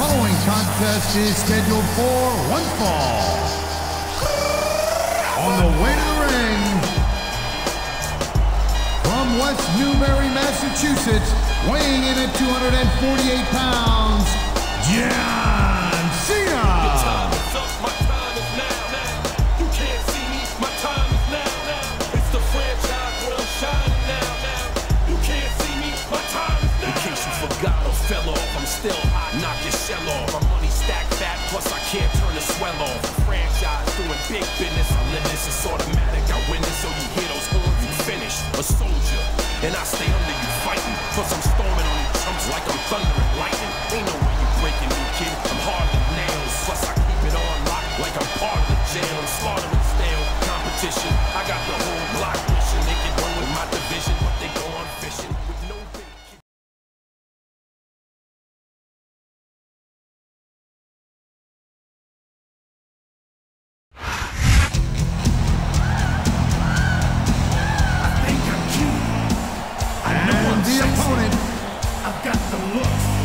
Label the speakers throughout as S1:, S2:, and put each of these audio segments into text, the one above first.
S1: following contest is scheduled for one fall. On the way to the ring, from West Newbury, Massachusetts, weighing in at 248 pounds, John Cena.
S2: My time is now. You can't see me, my time is now. It's the franchise where I'm shining now. You can't see me, my time is now. In case you forgot or fell off, I'm still hot, knock your shell off. My money stacked fat, plus I can't turn the swell off. The franchise doing big business, I live this, it's automatic. I win this, so you hear those horns, you finished. A soldier, and I stay under you fighting. Plus I'm storming on you chumps like I'm thunder and lightning. Ain't no way you breaking me, kid, I'm hard as nails. Plus I keep it on lock like I'm part of the jail. I'm slaughtering stale competition. I got the whole block wishing they could run with my division, but they go on fishing with no bait.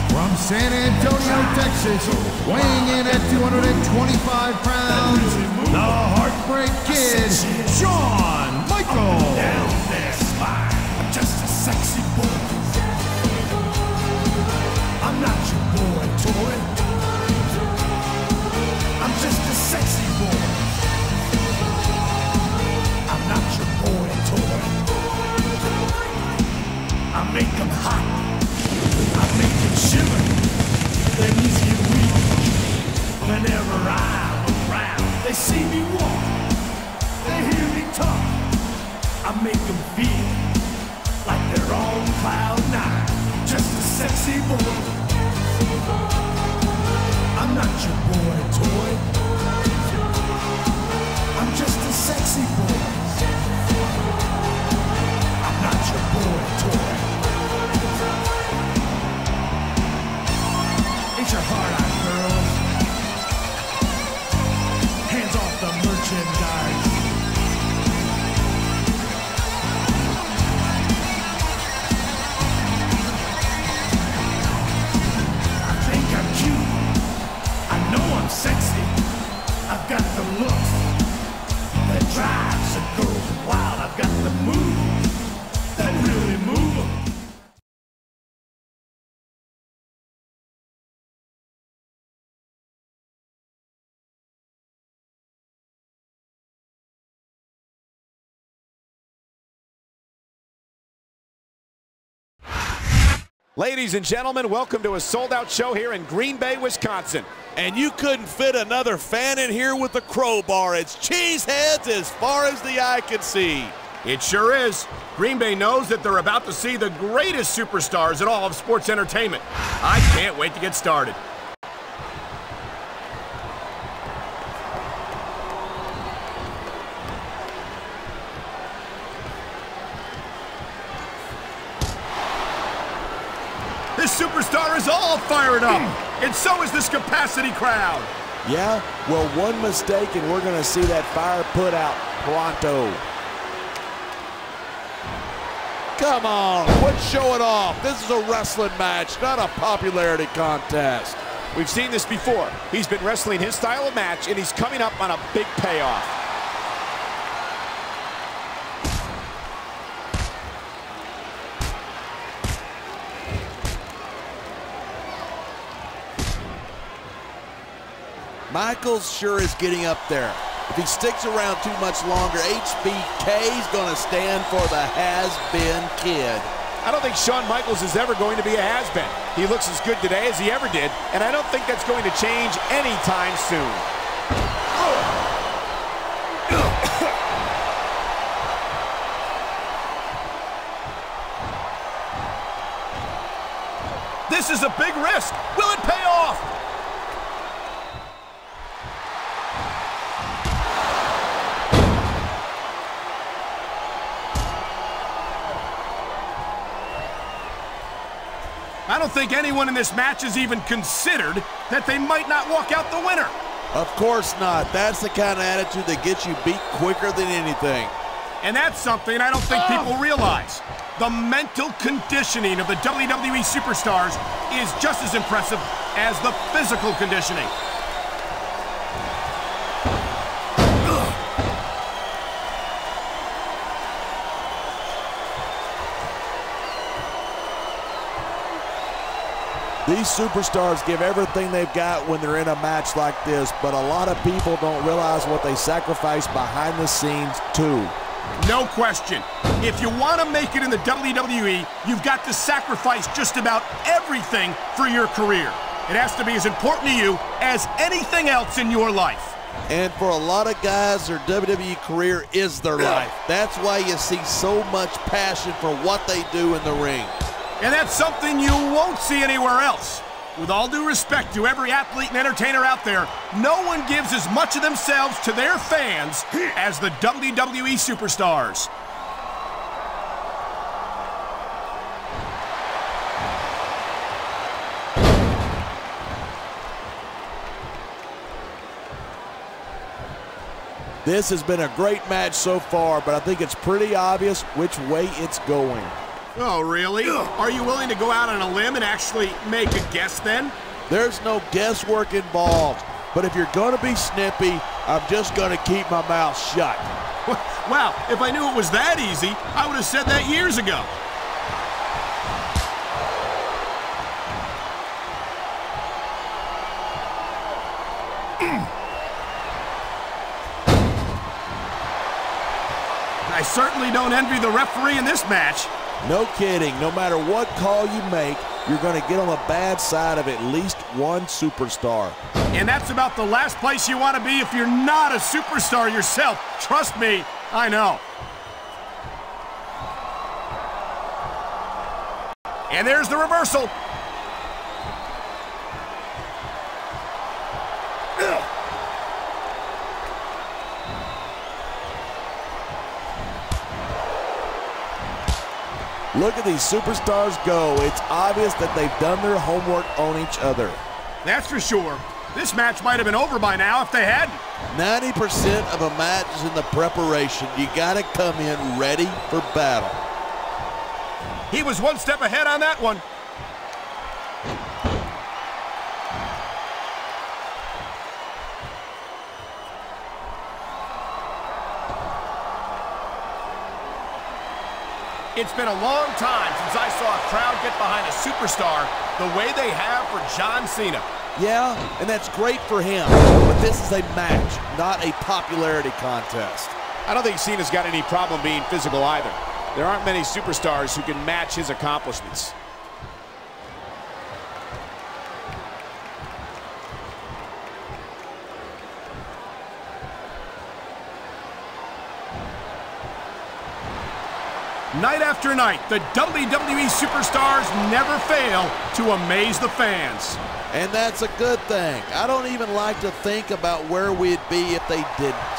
S1: From San Antonio, Texas, weighing in at 225 pounds, the Heartbreak Kid, Shawn Michaels.
S3: Down there, spine. I'm just a sexy boy. I'm not your boy toy. I'm just a sexy boy. I'm not your boy toy. I make them hot. I make them shiver, then easy and weak. Whenever I'm around, they see me walk, they hear me talk. I make them feel like they're on cloud nine. Just a sexy boy. I'm not your boy toy. I'm just a sexy boy. I'm not your boy toy. Ain't your heart out, girls? Hands off the merchandise. I think I'm cute. I know I'm sexy. I've got the looks that drives a girl wild. I've got the moves that really move them.
S4: Ladies and gentlemen, welcome to a sold-out show here in Green Bay, Wisconsin.
S5: And you couldn't fit another fan in here with a crowbar. It's cheeseheads as far as the eye can see.
S4: It sure is. Green Bay knows that they're about to see the greatest superstars in all of sports entertainment. I can't wait to get started. This superstar is all fired up, and so is this capacity crowd.
S5: Yeah, well, one mistake and we're going to see that fire put out pronto. Come on, quit showing off. This is a wrestling match, not a popularity contest.
S4: We've seen this before. He's been wrestling his style of match, and he's coming up on a big payoff.
S5: Michaels sure is getting up there. If he sticks around too much longer, HBK's gonna stand for the has-been kid.
S4: I don't think Shawn Michaels is ever going to be a has-been. He looks as good today as he ever did, and I don't think that's going to change anytime soon. This is a big risk. Will it pay off? I don't think anyone in this match has even considered that they might not walk out the winner.
S5: Of course not. That's the kind of attitude that gets you beat quicker than anything.
S4: And that's something I don't think people realize. The mental conditioning of the WWE superstars is just as impressive as the physical conditioning.
S5: These superstars give everything they've got when they're in a match like this, but a lot of people don't realize what they sacrifice behind the scenes, too.
S4: No question. If you want to make it in the WWE, you've got to sacrifice just about everything for your career. It has to be as important to you as anything else in your life.
S5: And for a lot of guys, their WWE career is their life. That's why you see so much passion for what they do in the ring.
S4: And that's something you won't see anywhere else. With all due respect to every athlete and entertainer out there, no one gives as much of themselves to their fans as the WWE superstars.
S5: This has been a great match so far, but I think it's pretty obvious which way it's going.
S4: Oh, really? Are you willing to go out on a limb and actually make a guess then?
S5: There's no guesswork involved, but if you're going to be snippy, I'm just going to keep my mouth shut.
S4: Wow, if I knew it was that easy, I would have said that years ago. I certainly don't envy the referee in this match.
S5: No kidding. No matter what call you make, you're going to get on the bad side of at least one superstar.
S4: And that's about the last place you want to be if you're not a superstar yourself. Trust me, I know. And there's the reversal.
S5: Look at these superstars go. It's obvious that they've done their homework on each other.
S4: That's for sure. This match might have been over by now if they hadn't.
S5: 90% of a match is in the preparation. You got to come in ready for battle.
S4: He was one step ahead on that one. It's been a long time since I saw a crowd get behind a superstar the way they have for John Cena.
S5: Yeah, and that's great for him, but this is a match, not a popularity contest.
S6: I don't think Cena's got any problem being physical either. There aren't many superstars who can match his accomplishments.
S4: Night after night, the WWE superstars never fail to amaze the fans.
S5: And that's a good thing. I don't even like to think about where we'd be if they didn't.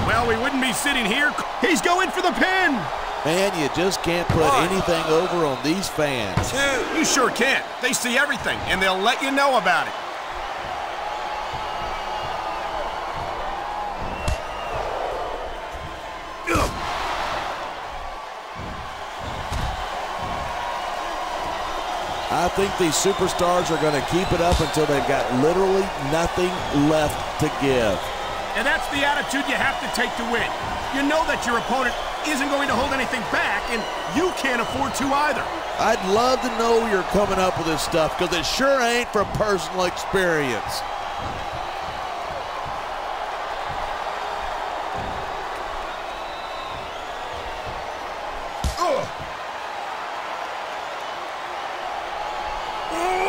S4: Well, we wouldn't be sitting here. He's going for the pin.
S5: Man, you just can't put anything over on these fans.
S4: You sure can't. They see everything, and they'll let you know about it.
S5: I think these superstars are going to keep it up until they've got literally nothing left to give.
S4: And that's the attitude you have to take to win. You know that your opponent isn't going to hold anything back, and you can't afford to either.
S5: I'd love to know you're coming up with this stuff, because it sure ain't from personal experience.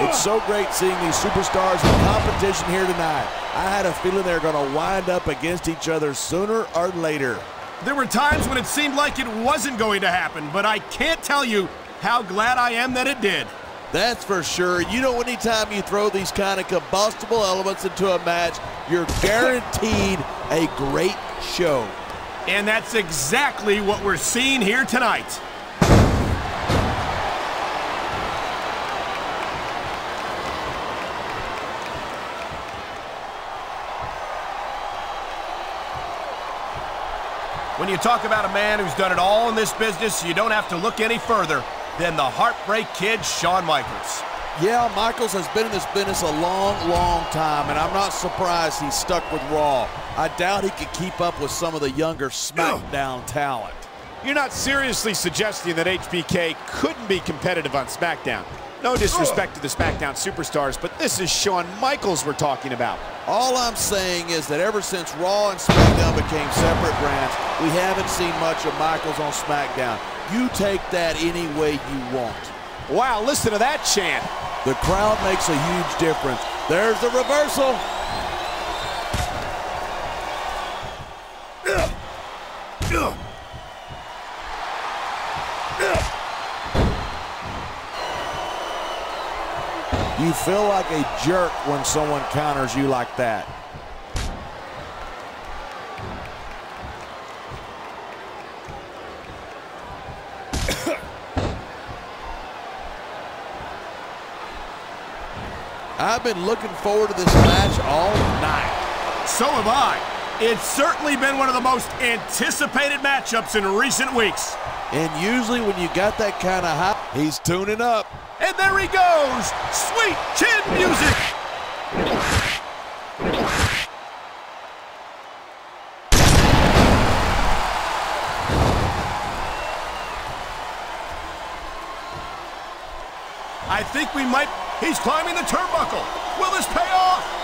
S5: It's so great seeing these superstars in competition here tonight. I had a feeling they were going to wind up against each other sooner or later.
S4: There were times when it seemed like it wasn't going to happen, but I can't tell you how glad I am that it did.
S5: That's for sure. You know, anytime you throw these kind of combustible elements into a match, you're guaranteed a great show.
S4: And that's exactly what we're seeing here tonight. When you talk about a man who's done it all in this business, you don't have to look any further than the Heartbreak Kid, Shawn Michaels.
S5: Yeah, Michaels has been in this business a long, long time, and I'm not surprised he's stuck with Raw. I doubt he could keep up with some of the younger SmackDown talent.
S6: You're not seriously suggesting that HBK couldn't be competitive on SmackDown. No disrespect to the SmackDown superstars, but this is Shawn Michaels we're talking about.
S5: All I'm saying is that ever since Raw and SmackDown became separate brands, we haven't seen much of Michaels on SmackDown. You take that any way you want.
S6: Wow, listen to that chant.
S5: The crowd makes a huge difference. There's the reversal. You feel like a jerk when someone counters you like that. I've been looking forward to this match all night.
S4: So have I. It's certainly been one of the most anticipated matchups in recent weeks.
S5: And usually when you got that kind of hype, he's tuning up.
S4: And there he goes! Sweet chin music! I think we might... He's climbing the turnbuckle. Will this pay off?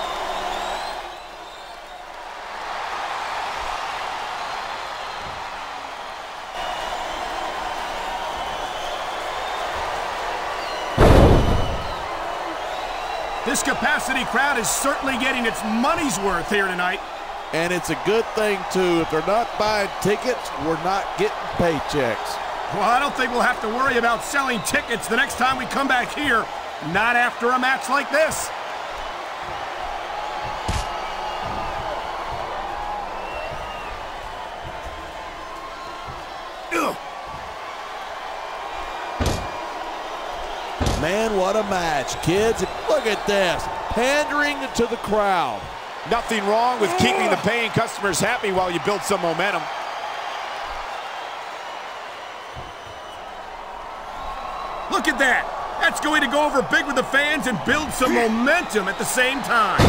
S4: This capacity crowd is certainly getting its money's worth here tonight.
S5: And it's a good thing, too. If they're not buying tickets, we're not getting paychecks.
S4: Well, I don't think we'll have to worry about selling tickets the next time we come back here. Not after a match like this.
S5: Man, what a match, kids. Look at this. Pandering to the crowd.
S6: Nothing wrong with keeping the paying customers happy while you build some momentum.
S4: Look at that. That's going to go over big with the fans and build some momentum at the same time.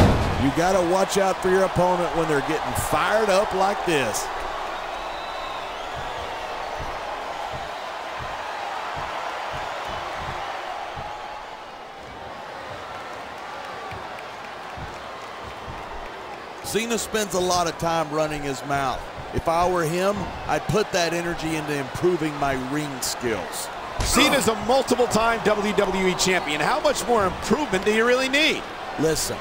S5: You got to watch out for your opponent when they're getting fired up like this. Cena spends a lot of time running his mouth. If I were him, I'd put that energy into improving my ring skills.
S6: Cena's a multiple-time WWE champion. How much more improvement do you really need?
S5: Listen,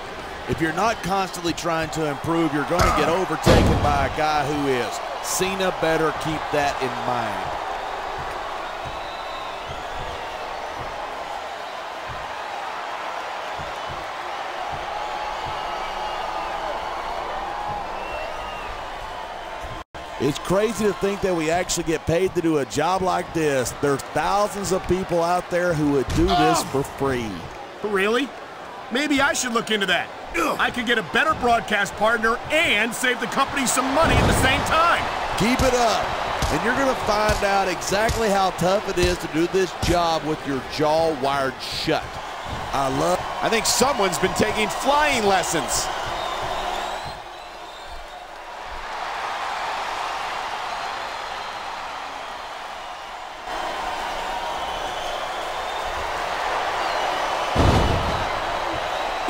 S5: if you're not constantly trying to improve, you're going to get overtaken by a guy who is. Cena better keep that in mind. It's crazy to think that we actually get paid to do a job like this. There's thousands of people out there who would do this for free.
S4: Really? Maybe I should look into that. I could get a better broadcast partner and save the company some money at the same time.
S5: Keep it up, and you're going to find out exactly how tough it is to do this job with your jaw wired shut.
S6: I think someone's been taking flying lessons.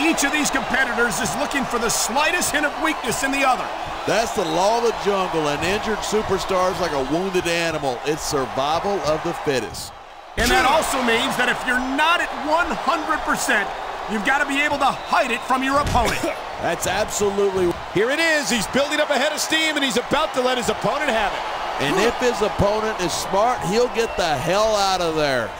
S4: Each of these competitors is looking for the slightest hint of weakness in the other.
S5: That's the law of the jungle. An injured superstar is like a wounded animal. It's survival of the fittest.
S4: And that also means that if you're not at 100%, you've got to be able to hide it from your opponent.
S5: That's absolutely...
S6: Here it is. He's building up a head of steam, and he's about to let his opponent have it.
S5: And if his opponent is smart, he'll get the hell out of there.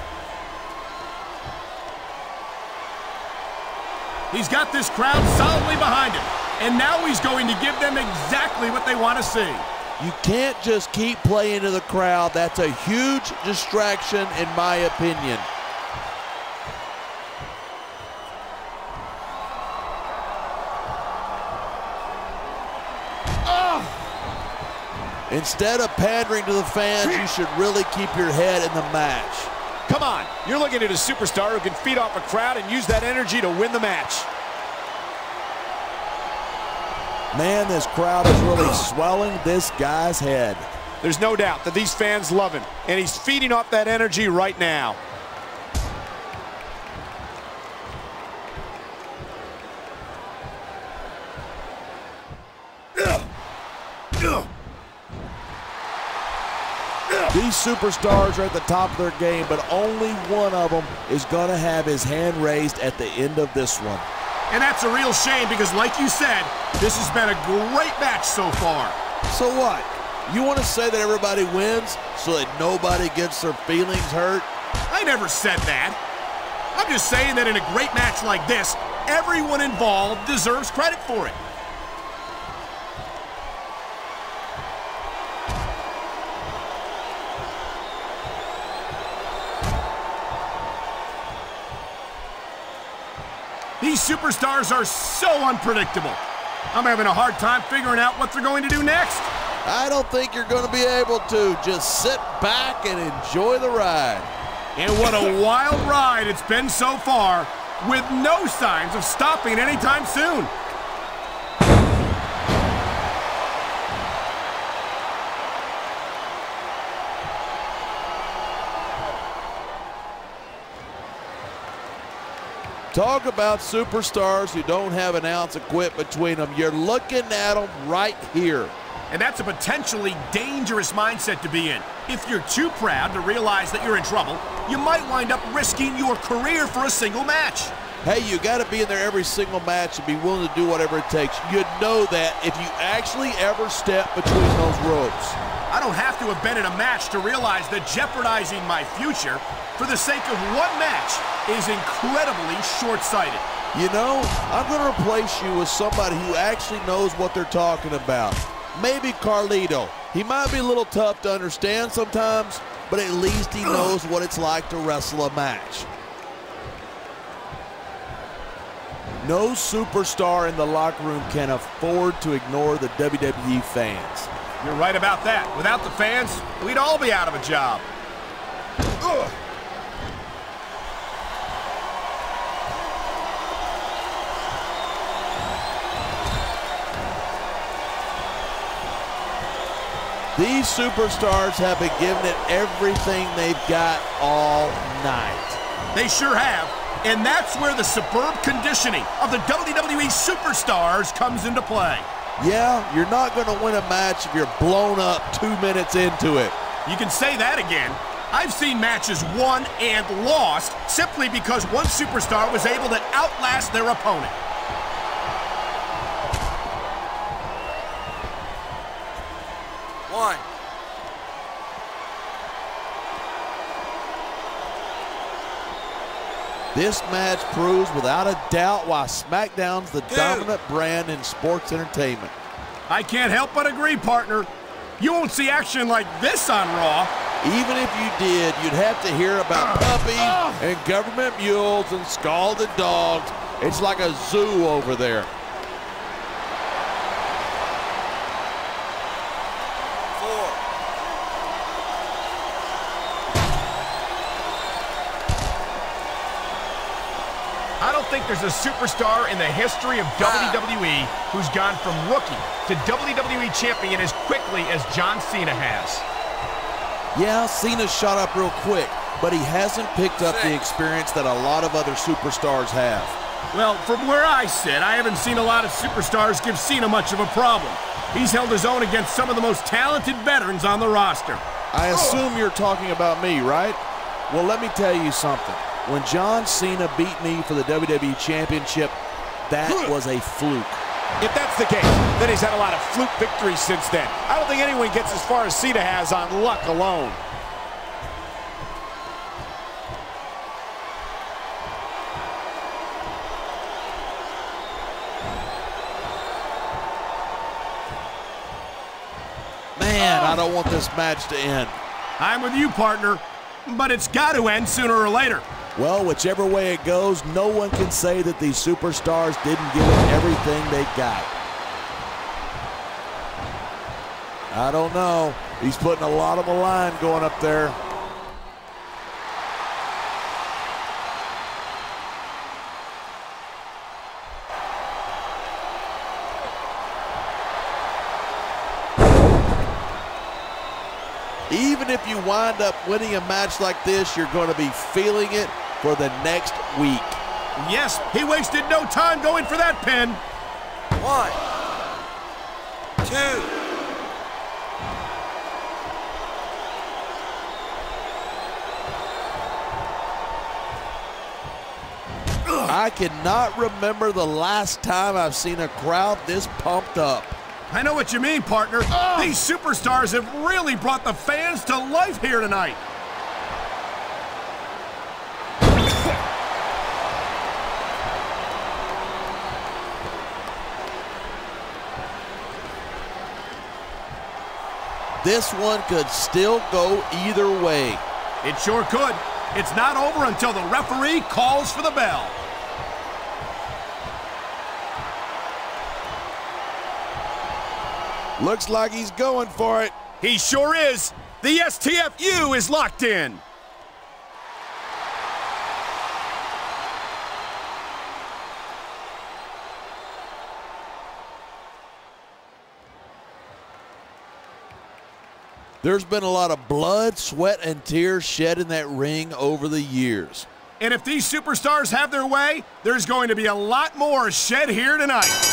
S4: He's got this crowd solidly behind him, and now he's going to give them exactly what they want to see.
S5: You can't just keep playing to the crowd. That's a huge distraction, in my opinion. Instead of pandering to the fans, you should really keep your head in the match.
S6: Come on, you're looking at a superstar who can feed off a crowd and use that energy to win the match.
S5: Man, this crowd is really swelling this guy's head.
S6: There's no doubt that these fans love him, and he's feeding off that energy right now.
S5: These superstars are at the top of their game, but only one of them is going to have his hand raised at the end of this one.
S4: And that's a real shame because, like you said, this has been a great match so far.
S5: So what? You want to say that everybody wins so that nobody gets their feelings hurt?
S4: I never said that. I'm just saying that in a great match like this, everyone involved deserves credit for it. These superstars are so unpredictable. I'm having a hard time figuring out what they're going to do next.
S5: I don't think you're going to be able to. Just sit back and enjoy the ride.
S4: And what a wild ride it's been so far, with no signs of stopping anytime soon.
S5: Talk about superstars who don't have an ounce of quit between them. You're looking at them right here.
S4: And that's a potentially dangerous mindset to be in. If you're too proud to realize that you're in trouble, you might wind up risking your career for a single match.
S5: Hey, you got to be in there every single match and be willing to do whatever it takes. You'd know that if you actually ever step between those ropes.
S4: I don't have to have been in a match to realize that jeopardizing my future for the sake of one match is incredibly short-sighted.
S5: You know, I'm going to replace you with somebody who actually knows what they're talking about. Maybe Carlito. He might be a little tough to understand sometimes, but at least he knows what it's like to wrestle a match. No superstar in the locker room can afford to ignore the WWE fans.
S4: You're right about that. Without the fans, we'd all be out of a job. Ugh.
S5: These superstars have been giving it everything they've got all night.
S4: They sure have. And that's where the superb conditioning of the WWE superstars comes into play.
S5: Yeah, you're not going to win a match if you're blown up 2 minutes into it.
S4: You can say that again. I've seen matches won and lost simply because one superstar was able to outlast their opponent.
S2: One.
S5: This match proves without a doubt why SmackDown's the dominant brand in sports entertainment.
S4: I can't help but agree, partner. You won't see action like this on Raw.
S5: Even if you did, you'd have to hear about puppies and government mules and scalded dogs. It's like a zoo over there.
S4: I don't think there's a superstar in the history of WWE who's gone from rookie to WWE champion as quickly as John Cena has.
S5: Yeah, Cena shot up real quick, but he hasn't picked up the experience that a lot of other superstars have.
S4: Well, from where I sit, I haven't seen a lot of superstars give Cena much of a problem. He's held his own against some of the most talented veterans on the roster.
S5: I assume you're talking about me, right? Well, let me tell you something. When John Cena beat me for the WWE Championship, that was a fluke.
S6: If that's the case, then he's had a lot of fluke victories since then. I don't think anyone gets as far as Cena has on luck alone.
S5: Man, I don't want this match to end.
S4: I'm with you, partner, but it's got to end sooner or later.
S5: Well, whichever way it goes, no one can say that these superstars didn't give it everything they got. I don't know. He's putting a lot on the line going up there. even if you wind up winning a match like this, you're going to be feeling it for the next week.
S4: Yes, he wasted no time going for that pin.
S2: 1, 2.
S5: I cannot remember the last time I've seen a crowd this pumped up.
S4: I know what you mean, partner. These superstars have really brought the fans to life here tonight.
S5: This one could still go either way.
S4: It sure could. It's not over until the referee calls for the bell.
S5: Looks like he's going for it.
S4: He sure is. The STFU is locked in.
S5: There's been a lot of blood, sweat, and tears shed in that ring over the years.
S4: And if these superstars have their way, there's going to be a lot more shed here tonight.